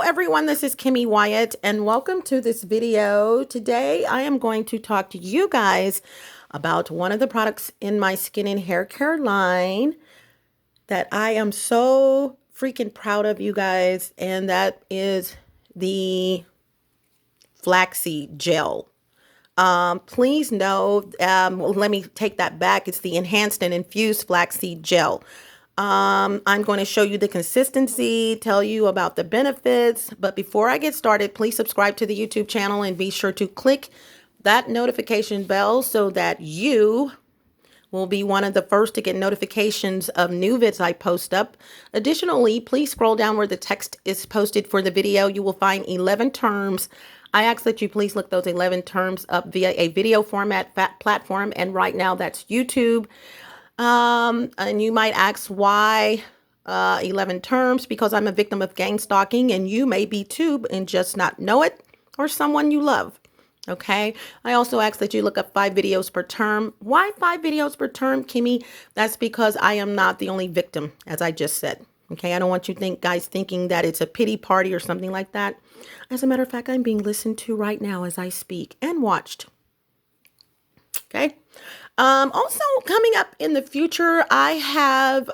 everyone, this is Kimmy Wyatt and welcome to this video. Today I am going to talk to you guys about one of the products in my skin and hair care line that I am so freaking proud of, you guys, and that is the Flaxseed gel. Please know, let me take that back. It's the enhanced and infused flaxseed gel. I'm going to show you the consistency, tell you about the benefits. But before I get started, please subscribe to the YouTube channel and be sure to click that notification bell so that you will be one of the first to get notifications of new vids I post up. Additionally, please scroll down where the text is posted for the video. You will find 11 terms. I ask that you please look those 11 terms up via a video format platform. And right now that's YouTube. And you might ask why 11 terms, because I'm a victim of gang stalking and you may be too and just not know it, or someone you love. Okay. I also ask that you look up 5 videos per term. Why 5 videos per term, Kimmy? That's because I am not the only victim, as I just said. Okay. I don't want you guys thinking that it's a pity party or something like that. As a matter of fact, I'm being listened to right now as I speak and watched. Okay. Also coming up in the future, I have,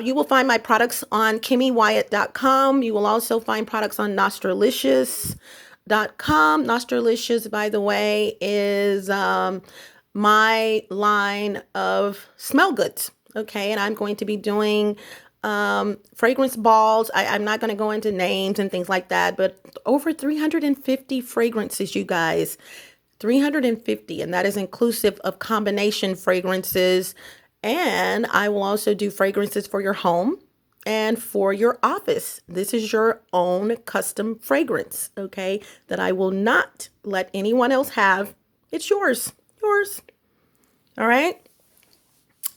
you will find my products on KimMeWyatt.com. You will also find products on Nostrilicious.com. Nostrilicious, by the way, is my line of smell goods. Okay. And I'm going to be doing fragrance balls. I'm not going to go into names and things like that, but over 350 fragrances, you guys. 350, and that is inclusive of combination fragrances. And I will also do fragrances for your home and for your office. This is your own custom fragrance, okay, that I will not let anyone else have. It's yours. All right.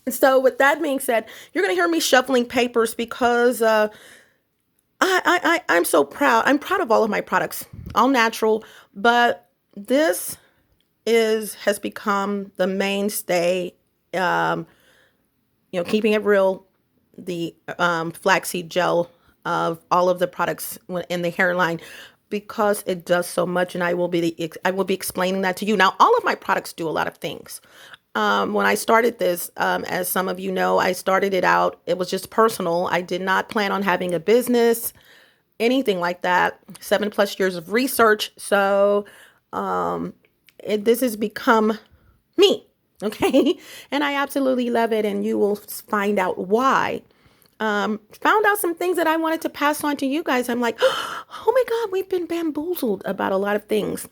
And so with that being said, you're going to hear me shuffling papers because I'm so proud. I'm proud of all of my products, all natural, but this has become the mainstay, keeping it real, the flaxseed gel of all of the products in the hairline, because it does so much, and I will be explaining that to you. Now, all of my products do a lot of things. When I started this, as some of you know, I started it out, it was just personal. I did not plan on having a business, anything like that. 7+ years of research. So, this has become me, okay? And I absolutely love it, and you will find out why. Found out some things that I wanted to pass on to you guys. I'm like, oh my God, we've been bamboozled about a lot of things.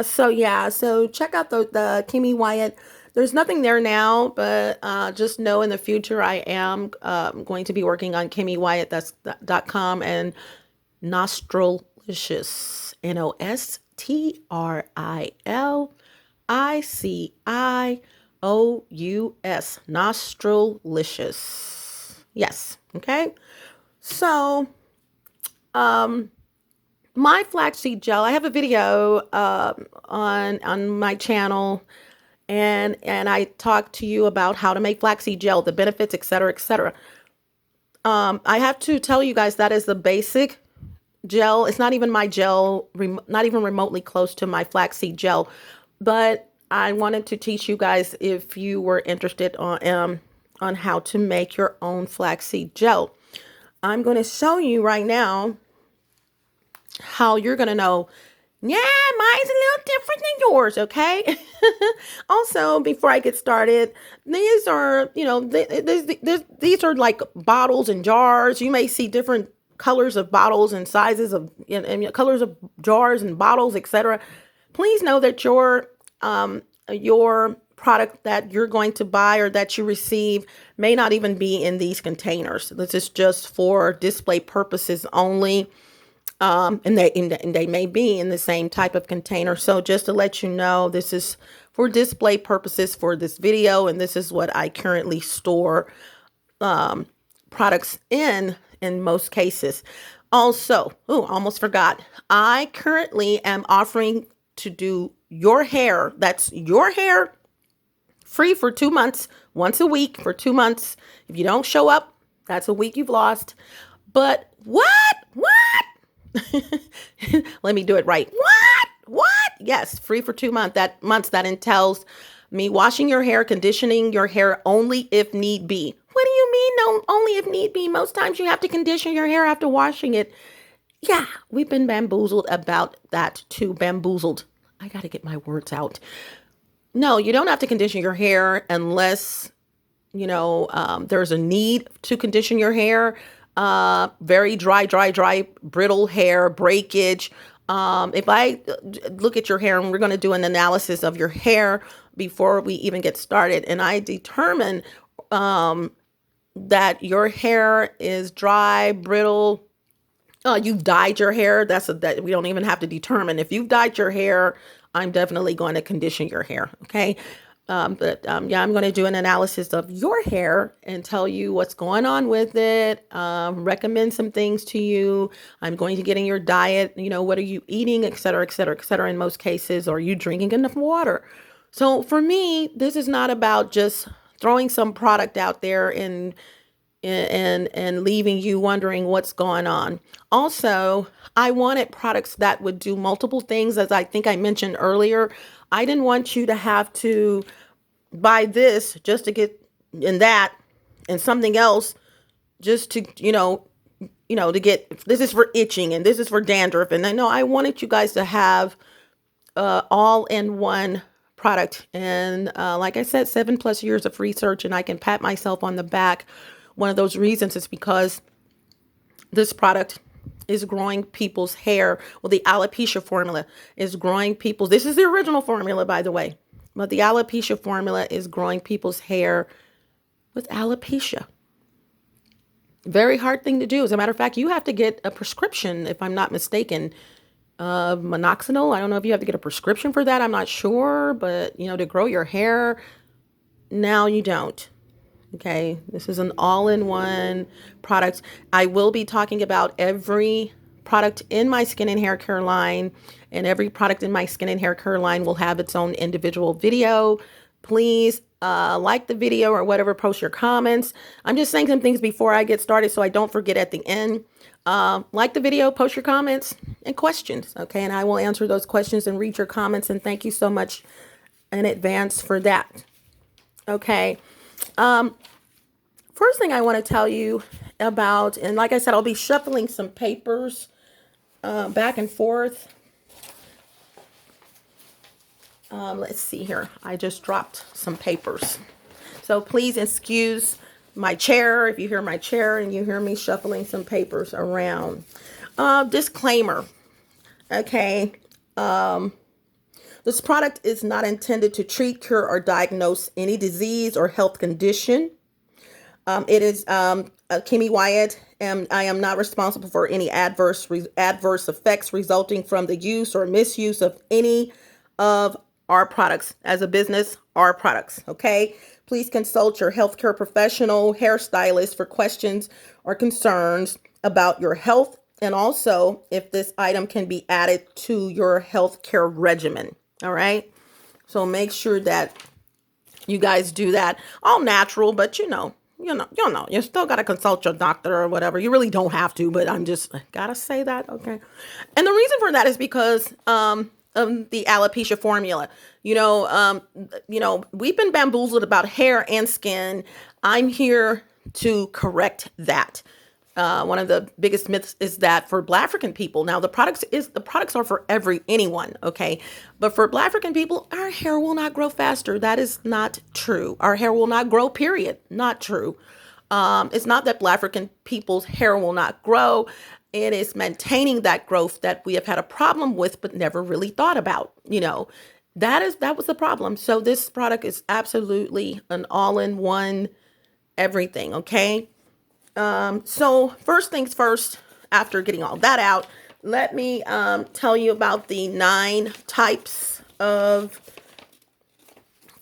So check out the Kimmy Wyatt. There's nothing there now, but just know in the future I am going to be working on KimMeWyatt.com and Nostrilicious, Nostrilicious, Nostrilicious. Yes. Okay. So, my flaxseed gel, I have a video, on my channel, and I talk to you about how to make flaxseed gel, the benefits, etc., etc. I have to tell you guys that is the basic gel. It's not even my gel, not even remotely close to my flaxseed gel, but I wanted to teach you guys, if you were interested, on how to make your own flaxseed gel. I'm going to show you right now how you're going to know, yeah, mine's a little different than yours, okay? Also, before I get started, these are, these are like bottles and jars. You may see different colors of bottles and sizes of and colors of jars and bottles, etc. Please know that your product that you're going to buy or that you receive may not even be in these containers. This is just for display purposes only. And they may be in the same type of container. So just to let you know, this is for display purposes for this video, and this is what I currently store products in most cases. Also, almost forgot, I currently am offering to do your hair. That's your hair, free for 2 months, once a week for 2 months. If you don't show up, that's a week you've lost. But what? What? Let me do it right. What? What? Yes, free for 2 months. That entails me washing your hair, conditioning your hair only if need be. What do you mean, no, only if need be? Most times you have to condition your hair after washing it. Yeah, we've been bamboozled about that too. Bamboozled. I got to get my words out. No, you don't have to condition your hair unless, there's a need to condition your hair. Very dry, brittle hair, breakage. If I look at your hair, and we're going to do an analysis of your hair before we even get started, and I determine that your hair is dry, brittle. You've dyed your hair. That we don't even have to determine. If you've dyed your hair, I'm definitely going to condition your hair. Okay. Yeah, I'm going to do an analysis of your hair and tell you what's going on with it. Recommend some things to you. I'm going to get in your diet. What are you eating, et cetera, et cetera, et cetera. In most cases, are you drinking enough water? So for me, this is not about just throwing some product out there and leaving you wondering what's going on. Also, I wanted products that would do multiple things. As I think I mentioned earlier, I didn't want you to have to buy this just to get in that and something else just to, to get, this is for itching and this is for dandruff. And I know I wanted you guys to have all in one product. And like I said, 7+ years of research, and I can pat myself on the back. One of those reasons is because this product is growing people's hair. Well, the alopecia formula is growing people's, this is the original formula, by the way, but the alopecia formula is growing people's hair with alopecia. Very hard thing to do. As a matter of fact, you have to get a prescription, if I'm not mistaken, minoxidil. I don't know if you have to get a prescription for that. I'm not sure, but to grow your hair, now you don't. Okay, this is an all-in-one product. I will be talking about every product in my skin and hair care line, and every product in my skin and hair care line will have its own individual video. Please like the video or whatever, post your comments. I'm just saying some things before I get started so I don't forget at the end. Like the video, post your comments and questions, okay? And I will answer those questions and read your comments, and thank you so much in advance for that. Okay. First thing I want to tell you about, and like I said, I'll be shuffling some papers back and forth. Let's see here. I just dropped some papers. So please excuse my chair if you hear my chair and you hear me shuffling some papers around. Disclaimer. Okay. This product is not intended to treat, cure, or diagnose any disease or health condition. It is KimMe Wyatt, and I am not responsible for any adverse effects resulting from the use or misuse of any of our products. As a business, our products. Okay, please consult your healthcare professional, hairstylist for questions or concerns about your health, and also if this item can be added to your healthcare regimen. All right. So make sure that you guys do that. All natural, but you still got to consult your doctor or whatever. You really don't have to, but I'm just gotta say that. Okay. And the reason for that is because of the alopecia formula. We've been bamboozled about hair and skin. I'm here to correct that. One of the biggest myths is that for Black African people, now the products are for anyone, okay? But for Black African people, our hair will not grow faster. That is not true. Our hair will not grow, period. Not true. It's not that Black African people's hair will not grow. It is maintaining that growth that we have had a problem with, but never really thought about. That was the problem. So this product is absolutely an all-in-one everything, okay? So first things first, after getting all that out, let me tell you about the 9 types of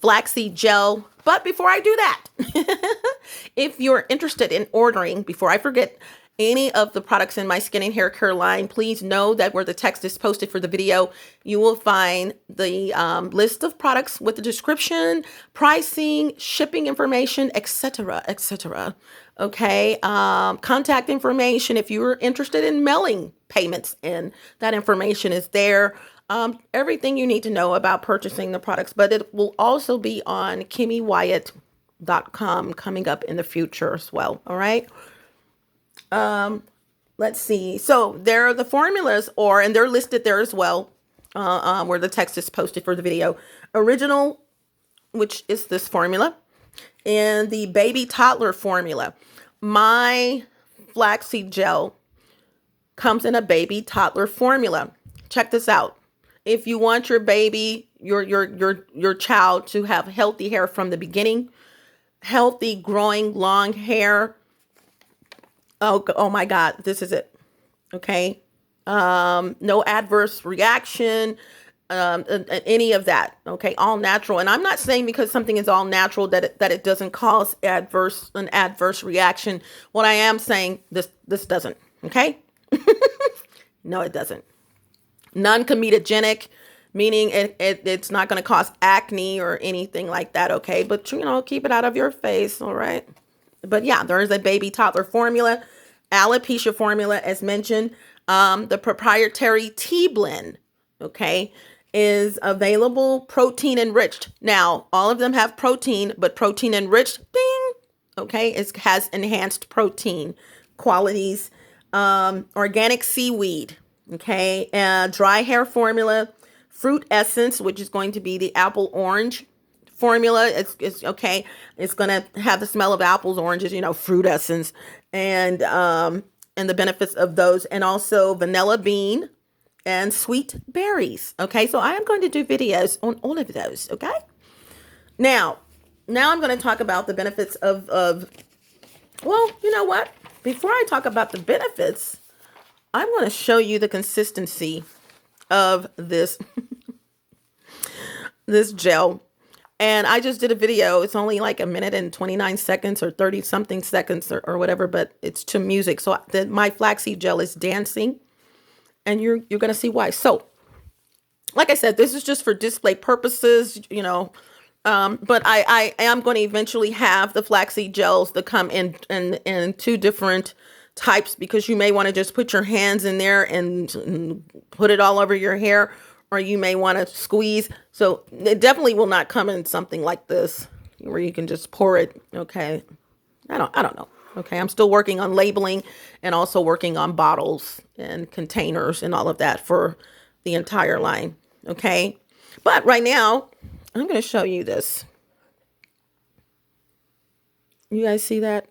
flaxseed gel. But before I do that, if you're interested in ordering, before I forget, any of the products in my skin and hair care line, please know that where the text is posted for the video, you will find the list of products with the description, pricing, shipping information, etc., etc. Okay. Contact information if you're interested in mailing payments, and that information is there. Everything you need to know about purchasing the products, but it will also be on KimMeWyatt.com coming up in the future as well. All right. Let's see. So there are the formulas, and they're listed there as well, where the text is posted for the video. Original, which is this formula, and the baby toddler formula. My flaxseed gel comes in a baby toddler formula. Check this out. If you want your baby, your child to have healthy hair from the beginning, healthy growing long hair. Oh my God, this is it. Okay. No adverse reaction, any of that. Okay. All natural. And I'm not saying because something is all natural that it doesn't cause an adverse reaction. What I am saying, this doesn't. Okay. No, it doesn't. Non-comedogenic, meaning it's not going to cause acne or anything like that. Okay. But keep it out of your face. All right. But yeah, there is a baby toddler formula, alopecia formula, as mentioned. The proprietary tea blend, okay, is available, protein enriched. Now, all of them have protein, but protein enriched, ding, okay, it has enhanced protein qualities. Organic seaweed, okay, dry hair formula, fruit essence, which is going to be the apple orange formula. It's okay. It's going to have the smell of apples, oranges, fruit essence, and the benefits of those, and also vanilla bean and sweet berries. Okay. So I am going to do videos on all of those. Okay. Now I'm going to talk about the benefits of, well, you know what? Before I talk about the benefits, I'm going to show you the consistency of this, this gel. And I just did a video. It's only like a minute and 29 seconds or 30 something seconds or whatever, but it's to music. So my flaxseed gel is dancing, and you're going to see why. So like I said, this is just for display purposes, but I am going to eventually have the flaxseed gels that come in two different types, because you may want to just put your hands in there and put it all over your hair, or you may want to squeeze. So it definitely will not come in something like this where you can just pour it. Okay. I don't know. Okay. I'm still working on labeling and also working on bottles and containers and all of that for the entire line. Okay. But right now I'm going to show you this. You guys see that?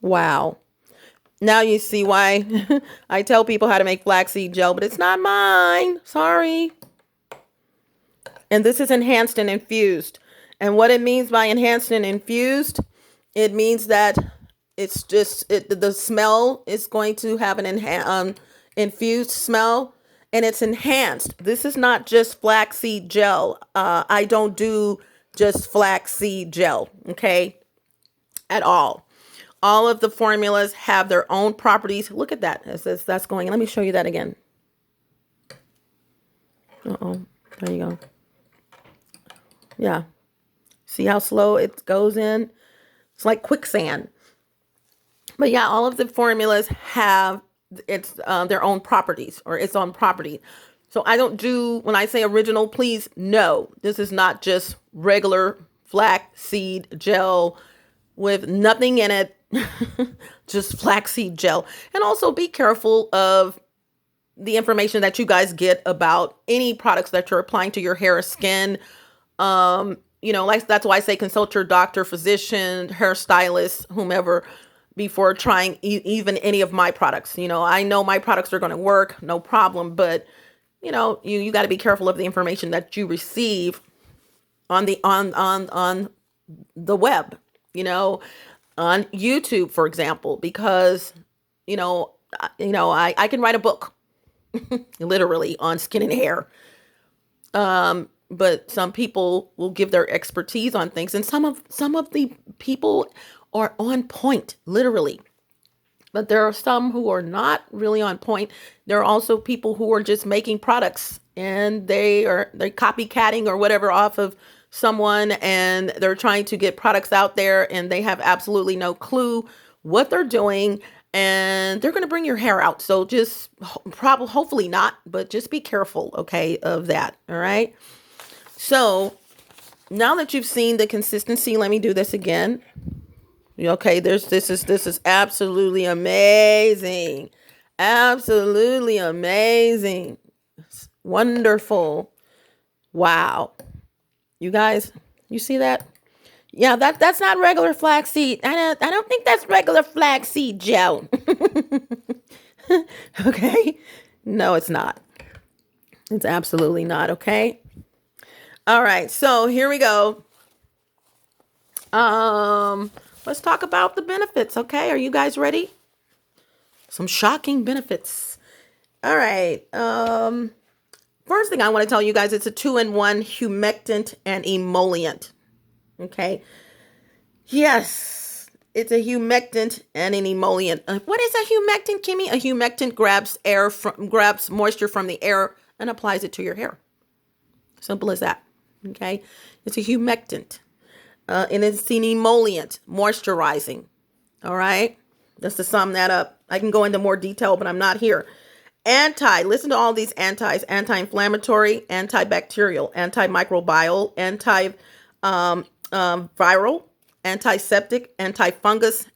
Wow. Now you see why I tell people how to make flaxseed gel, but it's not mine. Sorry. And this is enhanced and infused. And what it means by enhanced and infused, it means that it's just, the smell is going to have an infused smell, and it's enhanced. This is not just flaxseed gel. I don't do just flaxseed gel, okay, at all. All of the formulas have their own properties. Look at that. As that's going. Let me show you that again. Uh-oh. There you go. Yeah. See how slow it goes in? It's like quicksand. But yeah, all of the formulas have their own properties, or its own property. So I don't do, when I say original, please, no. This is not just regular flaxseed gel with nothing in it. Just flaxseed gel. And also be careful of the information that you guys get about any products that you're applying to your hair or skin. Like that's why I say consult your doctor, physician, hairstylist, whomever, before trying even any of my products. I know my products are going to work, no problem, but you got to be careful of the information that you receive on the web, on YouTube, for example, because, I can write a book literally on skin and hair. But some people will give their expertise on things, and some of the people are on point, literally. But there are some who are not really on point. There are also people who are just making products, and they're copycatting or whatever off of someone and they're trying to get products out there and they have absolutely no clue what they're doing, and they're going to bring your hair out. So just probably, hopefully not, but just be careful, okay, of that. All right. So now that you've seen the consistency, let me do this again. Okay, this is absolutely amazing. Absolutely amazing. Wonderful. Wow. You guys, you see that? Yeah, that's not regular flaxseed. I don't think that's regular flaxseed gel. Okay? No, it's not. It's absolutely not, okay? All right, so here we go. Let's talk about the benefits, okay? Are you guys ready? Some shocking benefits. All right. First thing I want to tell you guys, it's a 2-in-1 humectant and emollient. Okay. Yes, it's a humectant and an emollient. What is a humectant, Kimmy? A humectant grabs moisture from the air and applies it to your hair. Simple as that. Okay. It's a humectant. And it's an emollient, moisturizing. All right. Just to sum that up. I can go into more detail, but I'm not here. Listen to all these antis: anti-inflammatory, antibacterial, antimicrobial, viral, antiseptic, antifungus,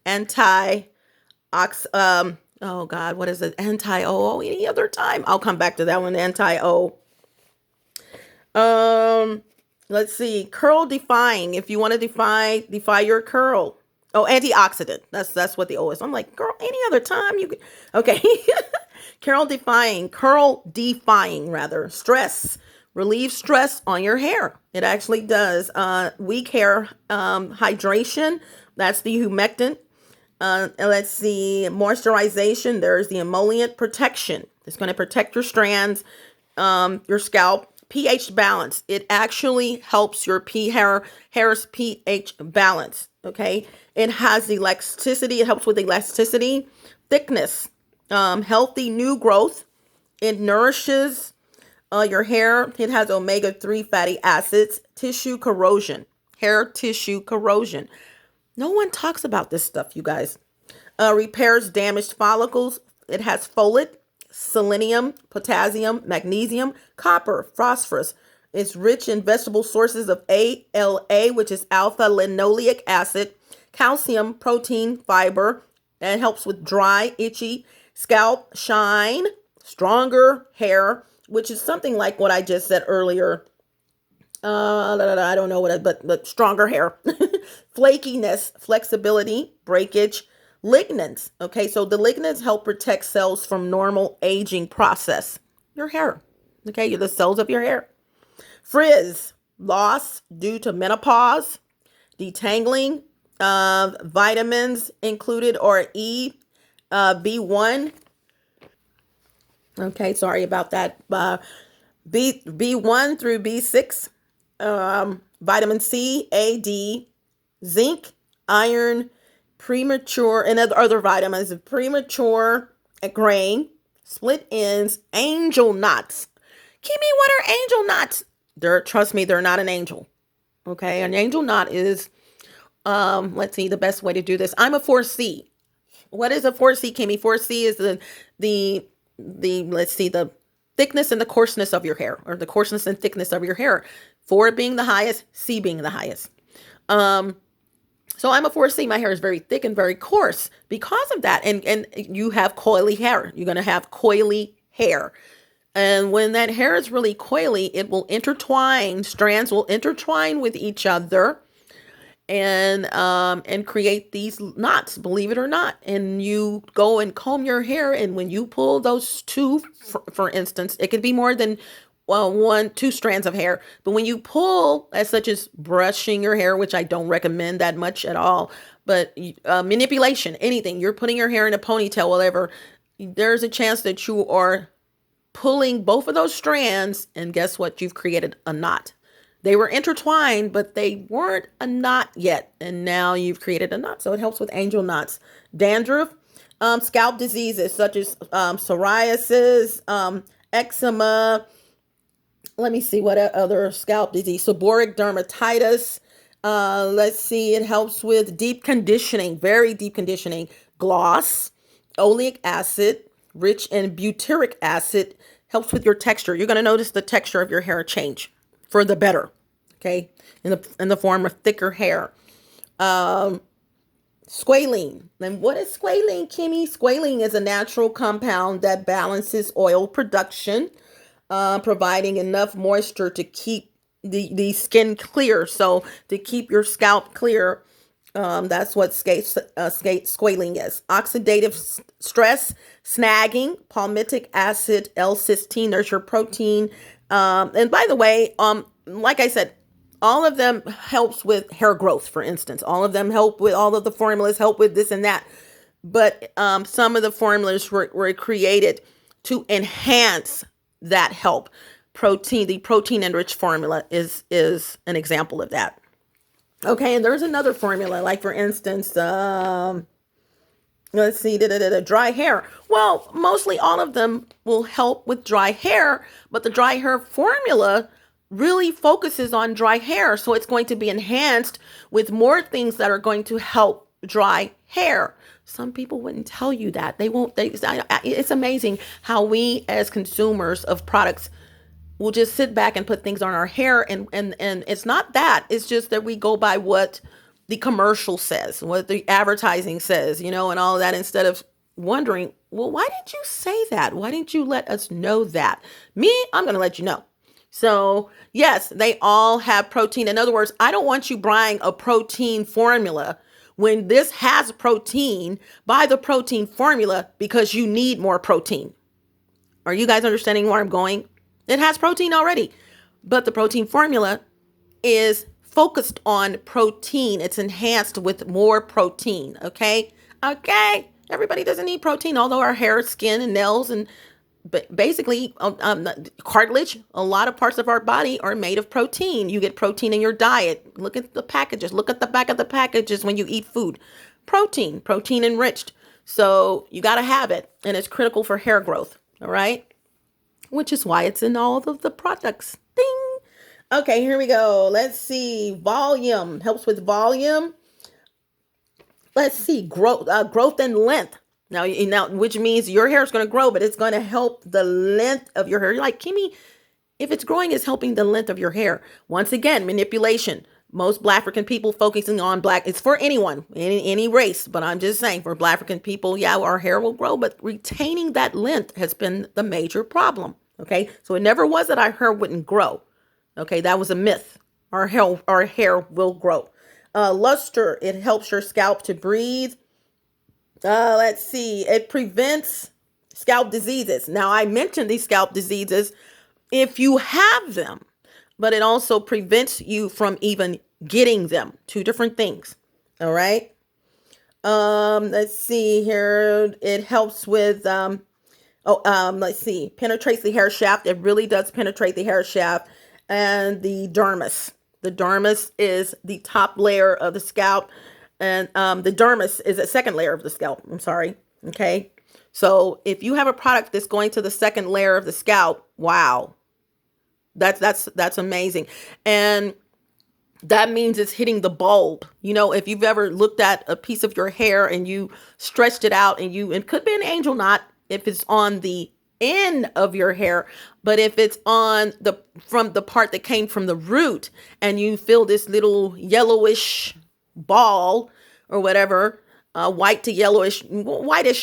oh God, what is it? Anti-O, any other time. I'll come back to that one, anti-O. Let's see, curl defying. If you want to defy your curl. Oh, antioxidant. That's what the O is. I'm like, girl, any other time you could. Okay. Curl defying rather. Stress. Relieve stress on your hair. It actually does. Weak hair hydration. That's the humectant. Let's see. Moisturization. There's the emollient. Protection. It's going to protect your strands, your scalp. pH balance. It actually helps your hair's pH balance. Okay. It has elasticity. It helps with elasticity, thickness, healthy new growth. It nourishes your hair. It has omega-3 fatty acids, tissue corrosion, hair tissue corrosion. No one talks about this stuff, you guys. Repairs damaged follicles. It has folate, selenium, potassium, magnesium, copper, phosphorus. It's rich in vegetable sources of ALA, which is alpha linoleic acid, calcium, protein, fiber, and helps with dry, itchy scalp, shine, stronger hair, which is something like what I just said earlier. I don't know but stronger hair, flakiness, flexibility, breakage, lignans. Okay, so the lignans help protect cells from normal aging process. Your hair. Okay, you're the cells of your hair. Frizz, loss due to menopause, detangling, vitamins included or B1. Okay, sorry about that. B1 through B6, vitamin C, A, D, zinc, iron, premature, and other vitamins, premature grain, split ends, angel knots. Kimmy, what are angel knots? Trust me, they're not an angel. Okay, an angel knot is, let's see, the best way to do this. I'm a 4C. What is a 4C, Kimmy? 4C is the let's see, the thickness and the coarseness of your hair, or the coarseness and thickness of your hair. 4 being the highest, C being the highest. So I'm a 4C. My hair is very thick and very coarse because of that. And you have coily hair. You're going to have coily hair. And when that hair is really coily, it will intertwine. Strands will intertwine with each other and create these knots, believe it or not. And you go and comb your hair, and when you pull those two, for instance, it could be more than two strands of hair. But when you pull, as such as brushing your hair, which I don't recommend that much at all, but manipulation, anything, you're putting your hair in a ponytail, whatever, there's a chance that you are pulling both of those strands, and guess what? You've created a knot. They were intertwined, but they weren't a knot yet. And now you've created a knot. So it helps with angel knots. Dandruff, scalp diseases such as psoriasis, eczema, Let me see what other scalp disease. Seborrheic dermatitis. Let's see. It helps with deep conditioning, very deep conditioning. Gloss, oleic acid, rich in butyric acid, helps with your texture. You're going to notice the texture of your hair change for the better. Okay, in the form of thicker hair. Squalene. And what is squalene, Kimmy? Squalene is a natural compound that balances oil production, providing enough moisture to keep the skin clear. So to keep your scalp clear, that's what squalene is. Oxidative stress, snagging, palmitic acid, L-cysteine. There's your protein. And by the way, like I said, all of them helps with hair growth, for instance. All of them help with, all of the formulas help with this and that. But some of the formulas were created to enhance that help. The protein enriched formula is an example of that. Okay, and there's another formula, like for instance, let's see, dry hair. Well, mostly all of them will help with dry hair, but the dry hair formula really focuses on dry hair. So it's going to be enhanced with more things that are going to help dry hair. Some people wouldn't tell you that. They won't. It's amazing how we as consumers of products will just sit back and put things on our hair. And it's not that. It's just that we go by what the commercial says, what the advertising says, and all of that, instead of wondering, well, why did you say that? Why didn't you let us know that? I'm going to let you know. So yes, they all have protein. In other words, I don't want you buying a protein formula when this has protein. Buy the protein formula because you need more protein. Are you guys understanding where I'm going? It has protein already, but the protein formula is focused on protein. It's enhanced with more protein. Okay. Everybody doesn't need protein, although our hair, skin, and nails, and basically cartilage, a lot of parts of our body are made of protein. You get protein in your diet. Look at the packages. Look at the back of the packages when you eat food. Protein enriched. So you got to have it, and it's critical for hair growth. All right, which is why it's in all of the products. Ding. Okay, here we go. Let's see. Volume helps with volume. Let's see. Growth and length. Now, which means your hair is going to grow, but it's going to help the length of your hair. You're like, Kimmy, if it's growing, it's helping the length of your hair. Once again, manipulation. Most Black African people focusing on Black. It's for anyone, any race. But I'm just saying, for Black African people, yeah, our hair will grow, but retaining that length has been the major problem. Okay, so it never was that our hair wouldn't grow. Okay, that was a myth. Our hair will grow. Luster, it helps your scalp to breathe. Let's see. It prevents scalp diseases. Now, I mentioned these scalp diseases if you have them, but it also prevents you from even getting them. Two different things. All right. Let's see here. It helps with, let's see, penetrates the hair shaft. It really does penetrate the hair shaft. And the dermis. The dermis is the top layer of the scalp. And the dermis is a second layer of the scalp. I'm sorry. Okay. So if you have a product that's going to the second layer of the scalp, wow, that's amazing. And that means it's hitting the bulb. If you've ever looked at a piece of your hair and you stretched it out and it could be an angel knot if it's on the end of your hair, but if it's from the part that came from the root and you feel this little yellowish ball or whatever, whitish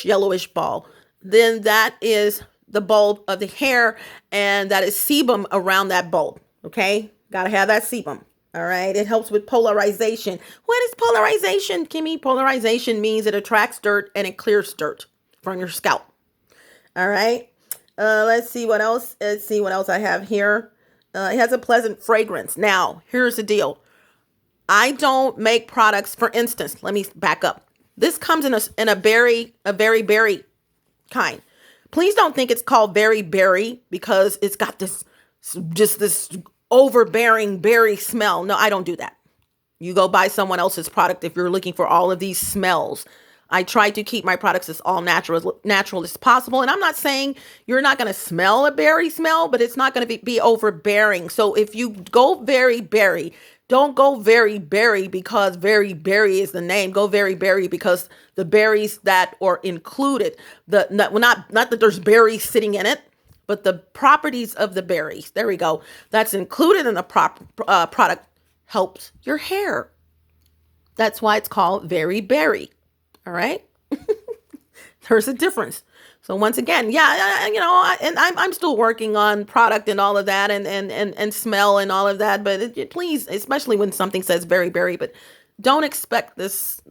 yellowish ball, then that is the bulb of the hair, and that is sebum around that bulb. Okay, gotta have that sebum. All right, it helps with polarization. What is polarization, Kimmy? Polarization means it attracts dirt and it clears dirt from your scalp. All right, let's see what else. I have here. It has a pleasant fragrance. Now, here's the deal. I don't make products, for instance, let me back up. This comes in a very berry kind. Please don't think it's called very berry because it's got this overbearing berry smell. No, I don't do that. You go buy someone else's product if you're looking for all of these smells. I try to keep my products as all natural as possible. And I'm not saying you're not going to smell a berry smell, but it's not going to be overbearing. So if you go very berry, don't go very berry because very berry is the name. Go very berry because the berries that are included, not that there's berries sitting in it, but the properties of the berries. There we go. That's included in the product helps your hair. That's why it's called very berry. All right. There's a difference. So once again, yeah, I'm still working on product and all of that and smell and all of that. But please, especially when something says very berry, but don't expect this.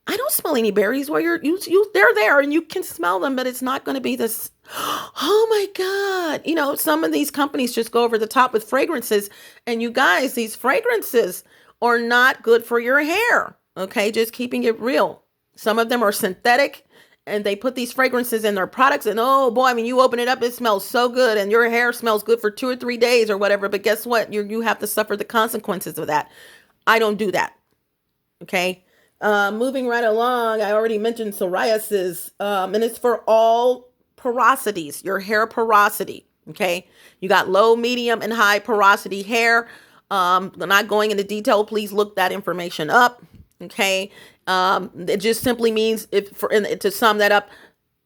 I don't smell any berries where they're there and you can smell them, but it's not going to be this. Oh my God. Some of these companies just go over the top with fragrances, and you guys, these fragrances are not good for your hair. Okay. Just keeping it real. Some of them are synthetic and they put these fragrances in their products, and oh boy, you open it up, it smells so good and your hair smells good for 2 or 3 days or whatever. But guess what? You have to suffer the consequences of that. I don't do that. Okay. Moving right along, I already mentioned psoriasis, and it's for all porosities, your hair porosity. Okay. You got low, medium, and high porosity hair. I'm not going into detail. Please look that information up. Okay. It just simply means to sum that up,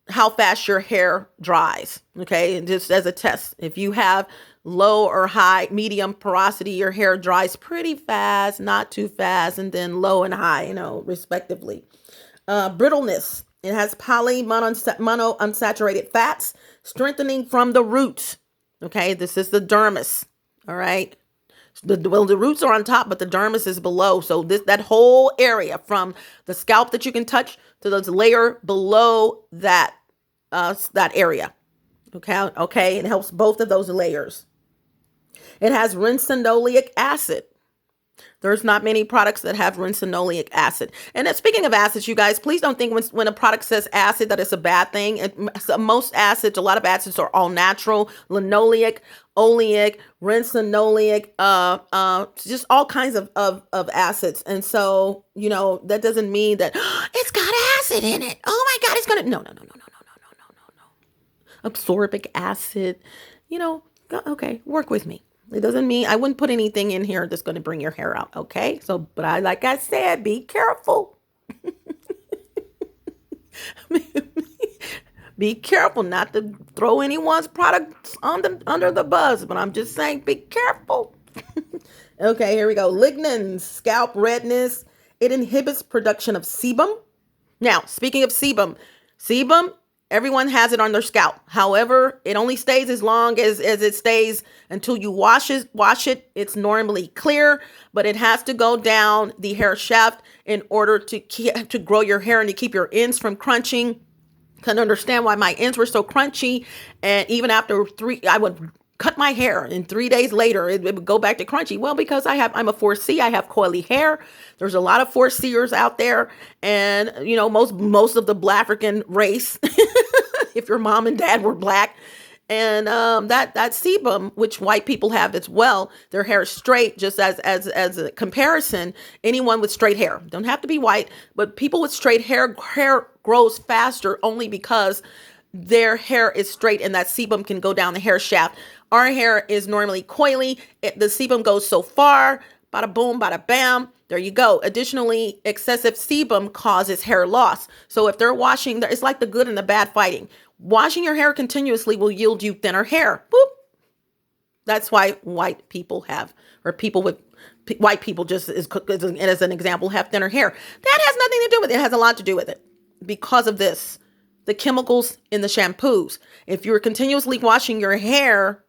how fast your hair dries. Okay. And just as a test, if you have low or high, medium porosity, your hair dries pretty fast, not too fast, and then low and high, respectively. Brittleness. It has monounsaturated fats, strengthening from the roots. Okay. This is the dermis. All right. The roots are on top, but the dermis is below. So that whole area from the scalp that you can touch to the layer below that area. Okay. It helps both of those layers. It has ricinoleic acid. There's not many products that have ricinoleic acid. And speaking of acids, you guys, please don't think when a product says acid that it's a bad thing. Most acids, a lot of acids are all natural. Linoleic, oleic, ricinoleic, just all kinds of acids. And so, that doesn't mean that it's got acid in it. Oh my God, it's going to, no. Absorbic acid, okay, work with me. It doesn't mean I wouldn't put anything in here that's going to bring your hair out. Okay. So, but like I said, be careful. Be careful not to throw anyone's products under the bus, but I'm just saying, be careful. Okay, here we go. Lignans, scalp redness. It inhibits production of sebum. Now, speaking of sebum, everyone has it on their scalp. However, it only stays as long as it stays until you wash it. It's normally clear, but it has to go down the hair shaft in order to grow your hair and to keep your ends from crunching. Couldn't understand why my ends were so crunchy. And even after I would cut my hair and 3 days later, it would go back to crunchy. Well, because I'm a 4C, I have coily hair. There's a lot of 4C'ers out there. And, most of the Black African race, if your mom and dad were Black, and that sebum, which white people have as well, their hair is straight. Just as a comparison, anyone with straight hair, don't have to be white, but people with straight hair grows faster only because their hair is straight and that sebum can go down the hair shaft. Our hair is normally coily. The sebum goes so far, bada boom, bada bam. There you go. Additionally, excessive sebum causes hair loss. So if they're washing, it's like the good and the bad fighting. Washing your hair continuously will yield you thinner hair. Boop. That's why white people white people, just as an example, have thinner hair. That has nothing to do with it. It has a lot to do with it because of this. The chemicals in the shampoos. If you're continuously washing your hair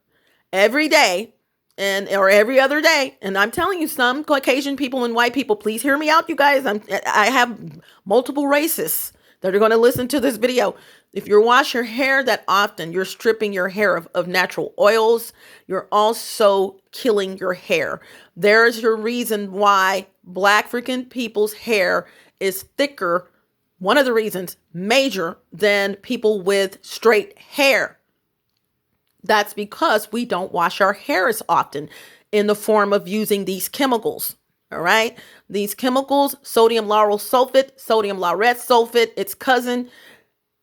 every day or every other day, and I'm telling you, some Caucasian people and white people, please hear me out, you guys. I have multiple races that are going to listen to this video. If you wash your hair that often, you're stripping your hair of natural oils. You're also killing your hair. There's your reason why Black African people's hair is thicker. One of the reasons, major, than people with straight hair. That's because we don't wash our hair as often in the form of using these chemicals. All right. These chemicals, sodium lauryl sulfate, sodium laureth sulfate, its cousin,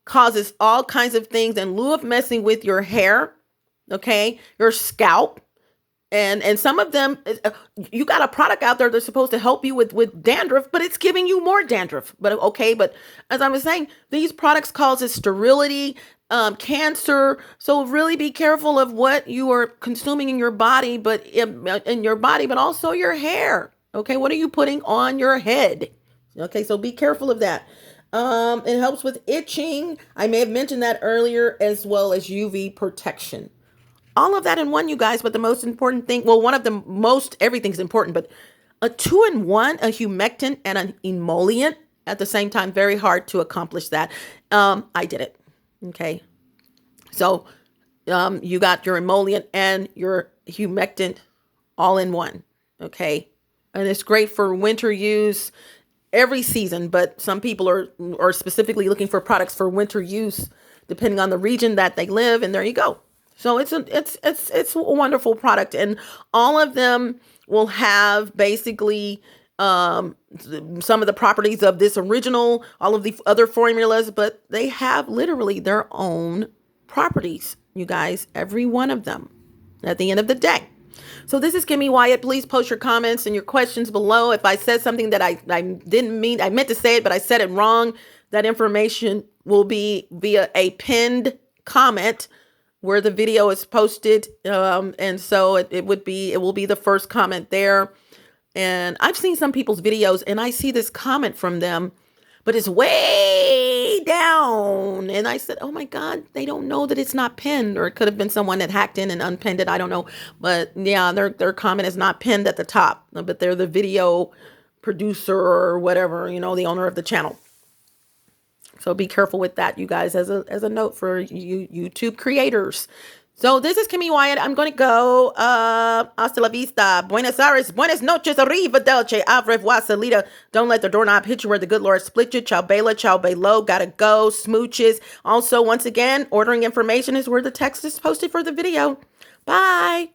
causes all kinds of things in lieu of messing with your hair, okay, your scalp. And some of them, you got a product out there that's supposed to help you with dandruff, but it's giving you more dandruff. But okay, but as I was saying, these products causes sterility, cancer. So really be careful of what you are consuming in your body, but in your body, but also your hair. Okay, what are you putting on your head? Okay, so be careful of that. It helps with itching. I may have mentioned that earlier, as well as UV protection. All of that in one, you guys, but the most important thing, well, one of the most, everything's important, but a 2-in-1, a humectant and an emollient at the same time, very hard to accomplish that. I did it. Okay. So you got your emollient and your humectant all in one. Okay. And it's great for winter use every season, but some people are specifically looking for products for winter use, depending on the region that they live. And there you go. So it's a wonderful product, and all of them will have basically some of the properties of this original, all of the other formulas, but they have literally their own properties, you guys, every one of them at the end of the day. So this is Kimmy Wyatt. Please post your comments and your questions below. If I said something that I didn't mean, I meant to say it, but I said it wrong, that information will be via a pinned comment where the video is posted. And so it will be the first comment there. And I've seen some people's videos and I see this comment from them, but it's way down. And I said, oh my God, they don't know that it's not pinned, or it could have been someone that hacked in and unpinned it. I don't know. But yeah, their comment is not pinned at the top, but they're the video producer or whatever, the owner of the channel. So be careful with that, you guys, as a note for you YouTube creators. So this is Kimmy Wyatt. I'm going to go. Hasta la vista. Buenos Aires. Buenas noches. Arrivederci. Au revoir, salida. Don't let the doorknob hit you where the good Lord split you. Ciao bella. Ciao bello. Gotta go. Smooches. Also, once again, ordering information is where the text is posted for the video. Bye.